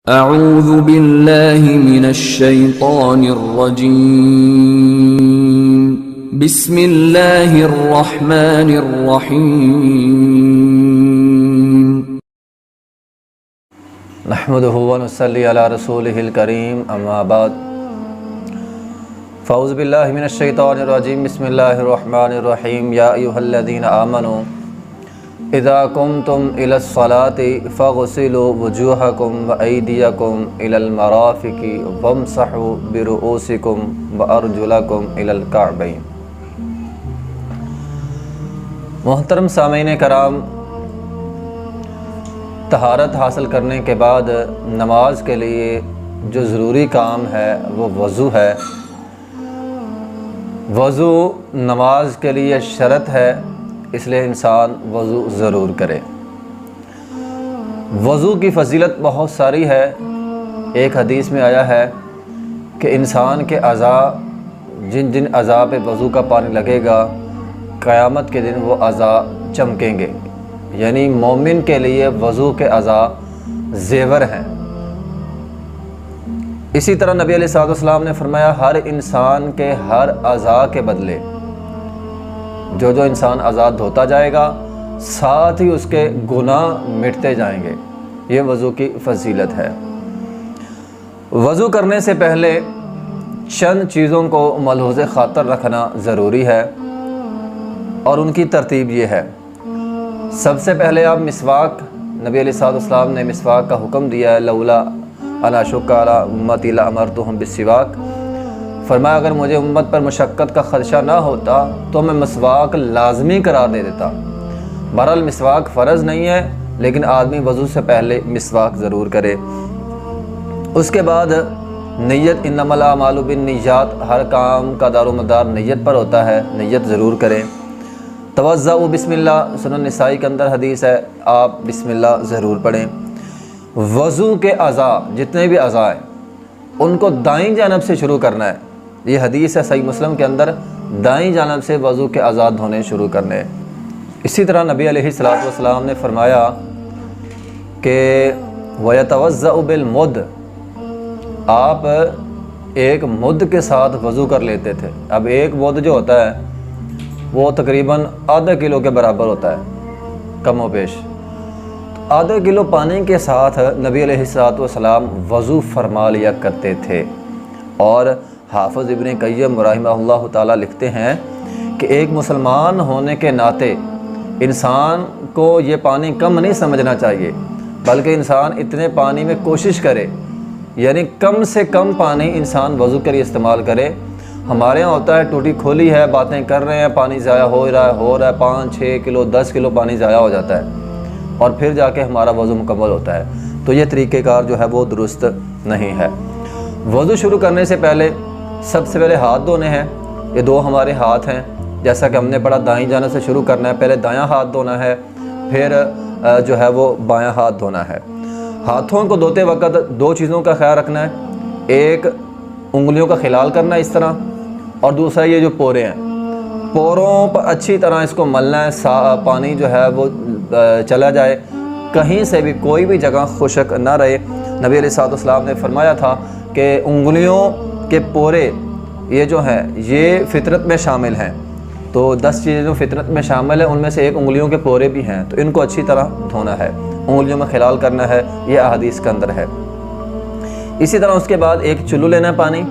اعوذ باللہ من الشیطان الرجیم بسم اللہ الرحمن الرحیم نحمدہ ونصلی علی رسولہ الکریم اما بعد فاعوذ باللہ من الشیطان الرجیم بسم اللہ الرحمن الرحیم یا ایہا الذین آمنوا اذا قمتم الى الصلاة فاغسلوا وجوہکم وایدیکم الى المرافق وامسحوا برؤوسکم وارجلکم الى الکعبین۔ محترم سامعین کرام، طہارت حاصل کرنے کے بعد نماز کے لیے جو ضروری کام ہے وہ وضو ہے۔ وضو نماز کے لیے شرط ہے، اس لیے انسان وضو ضرور کرے۔ وضو کی فضیلت بہت ساری ہے۔ ایک حدیث میں آیا ہے کہ انسان کے اعضاء جن جن اعضاء پہ وضو کا پانی لگے گا قیامت کے دن وہ اعضاء چمکیں گے، یعنی مومن کے لیے وضو کے اعضاء زیور ہیں۔ اسی طرح نبی علیہ الصلوۃ والسلام نے فرمایا ہر انسان کے ہر اعضاء کے بدلے جو انسان اعضاء دھوتا جائے گا ساتھ ہی اس کے گناہ مٹتے جائیں گے۔ یہ وضو کی فضیلت ہے۔ وضو کرنے سے پہلے چند چیزوں کو ملحوظ خاطر رکھنا ضروری ہے، اور ان کی ترتیب یہ ہے۔ سب سے پہلے آپ مسواک، نبی علیہ الصلوۃ والسلام نے مسواک کا حکم دیا ہے، لولا ان اشق علی امتی لامرتہم بالسواک، فرمایا اگر مجھے امت پر مشقت کا خدشہ نہ ہوتا تو میں مسواک لازمی قرار دے دیتا۔ بہرحال مسواک فرض نہیں ہے، لیکن آدمی وضو سے پہلے مسواک ضرور کرے۔ اس کے بعد نیت، انما الاعمال بالنیات، ہر کام کا دار و مدار نیت پر ہوتا ہے، نیت ضرور کریں۔ توضؤ بسم اللہ، سنن نسائی کے اندر حدیث ہے، آپ بسم اللہ ضرور پڑھیں۔ وضو کے اعضاء جتنے بھی اعضاء ہیں ان کو دائیں جانب سے شروع کرنا ہے۔ یہ حدیث ہے صحیح مسلم کے اندر، دائیں جانب سے وضو کے اعضاء دھونے شروع کرنے ہیں۔ اسی طرح نبی علیہ الصلوۃ والسلام نے فرمایا کہ وَيَتَوَضَّأُ بِالْمُدِّ، آپ ایک مد کے ساتھ وضو کر لیتے تھے۔ اب ایک مد جو ہوتا ہے وہ تقریباً آدھا کلو کے برابر ہوتا ہے، کم و بیش۔ آدھا کلو پانی کے ساتھ نبی علیہ الصلوۃ والسلام وضو فرما لیا کرتے تھے۔ اور حافظ ابن قیم رحمہ اللہ تعالیٰ لکھتے ہیں کہ ایک مسلمان ہونے کے ناطے انسان کو یہ پانی کم نہیں سمجھنا چاہیے، بلکہ انسان اتنے پانی میں کوشش کرے، یعنی کم سے کم پانی انسان وضو کے لیے استعمال کرے۔ ہمارے یہاں ہوتا ہے ٹوٹی کھولی ہے، باتیں کر رہے ہیں، پانی ضائع ہو رہا ہے 5 6 کلو 10 کلو پانی ضائع ہو جاتا ہے، اور پھر جا کے ہمارا وضو مکمل ہوتا ہے۔ تو یہ طریقہ کار جو ہے وہ درست نہیں ہے۔ وضو شروع کرنے سے پہلے سب سے پہلے ہاتھ دھونے ہیں۔ یہ دو ہمارے ہاتھ ہیں، جیسا کہ ہم نے پڑھا دائیں جانب سے شروع کرنا ہے، پہلے دایاں ہاتھ دھونا ہے، پھر جو ہے وہ بایاں ہاتھ دھونا ہے۔ ہاتھوں کو دھوتے وقت دو چیزوں کا خیال رکھنا ہے، ایک انگلیوں کا خلال کرنا ہے اس طرح، اور دوسرا یہ جو پورے ہیں، پوروں پر اچھی طرح اس کو ملنا ہے، پانی جو ہے وہ چلا جائے، کہیں سے بھی کوئی بھی جگہ خشک نہ رہے۔ نبی علیہ الصلوۃ والسلام نے فرمایا تھا کہ انگلیوں کے پورے یہ جو ہیں یہ فطرت میں شامل ہیں، تو 10 چیزیں جو فطرت میں شامل ہیں ان میں سے ایک انگلیوں کے پورے بھی ہیں، تو ان کو اچھی طرح دھونا ہے، انگلیوں میں خلال کرنا ہے، یہ احادیث کے اندر ہے۔ اسی طرح اس کے بعد ایک چلو لینا ہے پانی،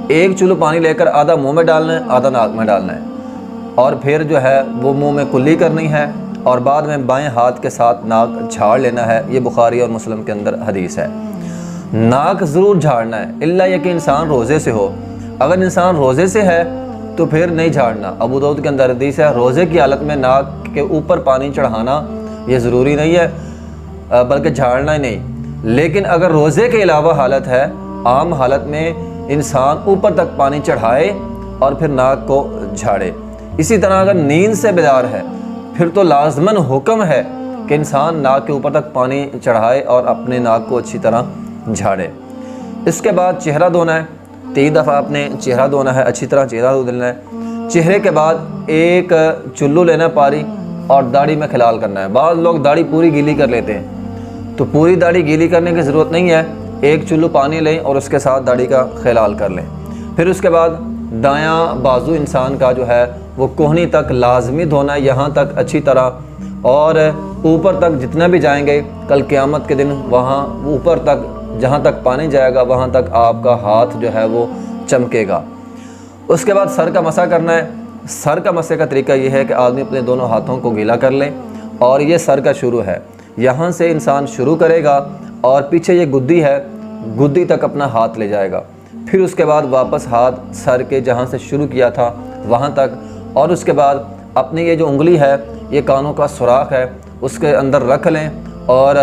ایک چلو پانی لے کر آدھا منہ میں ڈالنا ہے، آدھا ناک میں ڈالنا ہے، اور پھر جو ہے وہ منہ میں کلی کرنی ہے، اور بعد میں بائیں ہاتھ کے ساتھ ناک جھاڑ لینا ہے۔ یہ بخاری اور مسلم کے اندر حدیث ہے۔ ناک ضرور جھاڑنا ہے، الا یہ کہ انسان روزے سے ہو۔ اگر انسان روزے سے ہے تو پھر نہیں جھاڑنا۔ ابو داؤد کے اندر حدیث ہے روزے کی حالت میں ناک کے اوپر پانی چڑھانا یہ ضروری نہیں ہے، بلکہ جھاڑنا ہی نہیں۔ لیکن اگر روزے کے علاوہ حالت ہے، عام حالت میں انسان اوپر تک پانی چڑھائے اور پھر ناک کو جھاڑے۔ اسی طرح اگر نیند سے بیدار ہے پھر تو لازماً حکم ہے کہ انسان ناک کے اوپر تک پانی چڑھائے اور اپنے ناک کو اچھی طرح جھاڑے۔ اس کے بعد چہرہ دھونا ہے، 3 دفعہ آپ نے چہرہ دھونا ہے، اچھی طرح چہرہ دھو لینا ہے۔ چہرے کے بعد ایک چلو لینا پاری اور داڑھی میں خلال کرنا ہے۔ بعض لوگ داڑھی پوری گیلی کر لیتے ہیں، تو تو پوری داڑھی گیلی کرنے کی ضرورت نہیں ہے، ایک چلو پانی لیں اور اس کے ساتھ داڑھی کا خلال کر لیں۔ پھر اس کے بعد دایاں بازو انسان کا جو ہے وہ کوہنی تک لازمی دھونا ہے، یہاں تک اچھی طرح، اور اوپر تک جتنا بھی جائیں گے کل قیامت کے دن وہاں اوپر تک جہاں تک پانی جائے گا وہاں تک آپ کا ہاتھ جو ہے وہ چمکے گا۔ اس کے بعد سر کا مسح کرنا ہے۔ سر کا مسح کا طریقہ یہ ہے کہ آدمی اپنے دونوں ہاتھوں کو گیلا کر لیں، اور یہ سر کا شروع ہے، یہاں سے انسان شروع کرے گا اور پیچھے یہ گدی ہے، گدی تک اپنا ہاتھ لے جائے گا۔ پھر اس کے بعد واپس ہاتھ سر کے جہاں سے شروع کیا تھا وہاں تک، اور اس کے بعد اپنی یہ جو انگلی ہے یہ کانوں کا سوراخ ہے اس کے اندر رکھ لیں، اور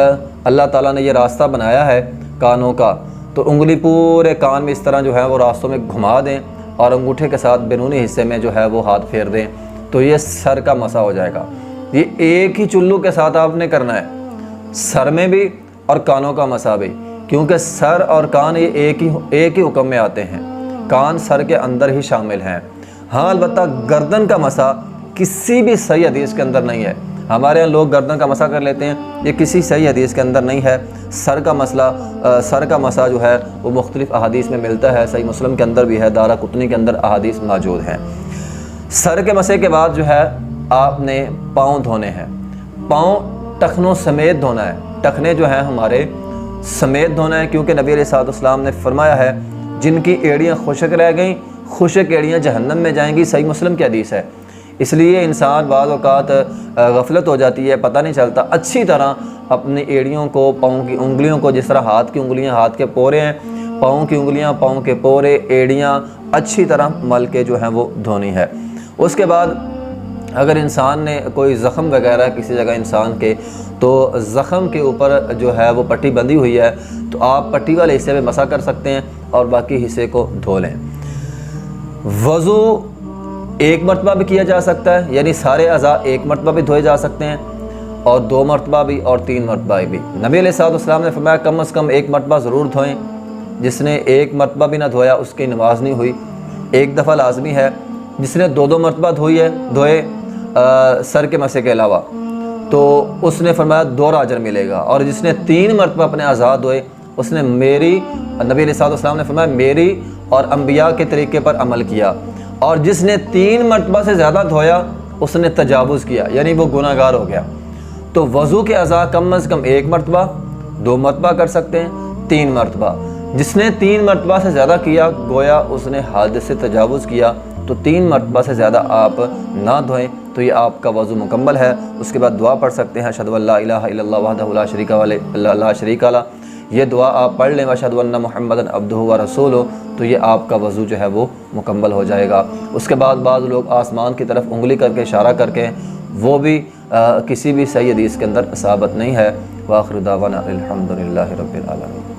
اللہ تعالیٰ نے یہ راستہ بنایا ہے کانوں کا، تو انگلی پورے کان میں اس طرح جو ہے وہ راستوں میں گھما دیں اور انگوٹھے کے ساتھ بیرونی حصے میں جو ہے وہ ہاتھ پھیر دیں، تو یہ سر کا مسح ہو جائے گا۔ یہ ایک ہی چلو کے ساتھ آپ نے کرنا ہے، سر میں بھی اور کانوں کا مسح بھی، کیونکہ سر اور کان یہ ایک ہی حکم میں آتے ہیں، کان سر کے اندر ہی شامل ہیں۔ ہاں البتہ گردن کا مسح کسی بھی صحیح حدیث کے اندر نہیں ہے، ہمارے یہاں لوگ گردن کا مسح کر لیتے ہیں، یہ کسی صحیح حدیث کے اندر نہیں ہے۔ سر کا مسح جو ہے وہ مختلف احادیث میں ملتا ہے، صحیح مسلم کے اندر بھی ہے، دارقطنی کے اندر احادیث موجود ہیں۔ سر کے مسح کے بعد جو ہے آپ نے پاؤں دھونے ہیں، پاؤں ٹخنوں سمیت دھونا ہے، ٹخنے جو ہیں ہمارے سمیت دھونا ہے، کیونکہ نبی علیہ الصلوۃ والسلام نے فرمایا ہے جن کی ایڑیاں خشک رہ گئیں خشک ایڑیاں جہنم میں جائیں گی، صحیح مسلم کی حدیث ہے۔ اس لیے انسان بعض اوقات غفلت ہو جاتی ہے، پتہ نہیں چلتا، اچھی طرح اپنی ایڑیوں کو، پاؤں کی انگلیوں کو، جس طرح ہاتھ کی انگلیاں ہاتھ کے پورے ہیں، پاؤں کی انگلیاں پاؤں کے پورے، ایڑیاں اچھی طرح مل کے جو ہیں وہ دھونی ہے۔ اس کے بعد اگر انسان نے کوئی زخم وغیرہ کسی جگہ انسان کے، تو زخم کے اوپر جو ہے وہ پٹی بندھی ہوئی ہے تو آپ پٹی والے حصے پہ مسح کر سکتے ہیں اور باقی حصے کو دھو لیں۔ وضو ایک مرتبہ بھی کیا جا سکتا ہے، یعنی سارے اعضاء ایک مرتبہ بھی دھوئے جا سکتے ہیں، اور 2 مرتبہ بھی اور 3 مرتبہ بھی۔ نبی علیہ الصلوۃ والسلام نے فرمایا کم از کم 1 مرتبہ ضرور دھوئیں، جس نے 1 مرتبہ بھی نہ دھویا اس کی نماز نہیں ہوئی، 1 دفعہ لازمی ہے۔ جس نے 2 مرتبہ دھوئے سر کے مسح کے علاوہ تو اس نے فرمایا 2 اجر ملے گا، اور جس نے 3 مرتبہ اپنے اعضاء دھوئے اس نے نبی علیہ الصلوۃ والسلام نے فرمایا میری اور انبیاء کے طریقے پر عمل کیا، اور جس نے 3 مرتبہ سے زیادہ دھویا اس نے تجاوز کیا، یعنی وہ گناہ گار ہو گیا۔ تو وضو کے اعضاء کم از کم 1 مرتبہ، 2 مرتبہ کر سکتے ہیں، 3 مرتبہ۔ جس نے 3 مرتبہ سے زیادہ کیا گویا اس نے حد سے تجاوز کیا، تو 3 مرتبہ سے زیادہ آپ نہ دھوئیں، تو یہ آپ کا وضو مکمل ہے۔ اس کے بعد دعا پڑھ سکتے ہیں، اشہدو ان لا الہ الا اللہ وحدہ لا شریک لہ، یہ دعا آپ پڑھ لیں، واشہدو ان محمدا عبدہ ورسولہ، تو یہ آپ کا وضو جو ہے وہ مکمل ہو جائے گا۔ اس کے بعد بعض لوگ آسمان کی طرف انگلی کر کے اشارہ کر کے، وہ بھی کسی بھی صحیح حدیث کے اندر ثابت نہیں ہے۔ وآخر دعوانا الحمدللہ رب العالمین۔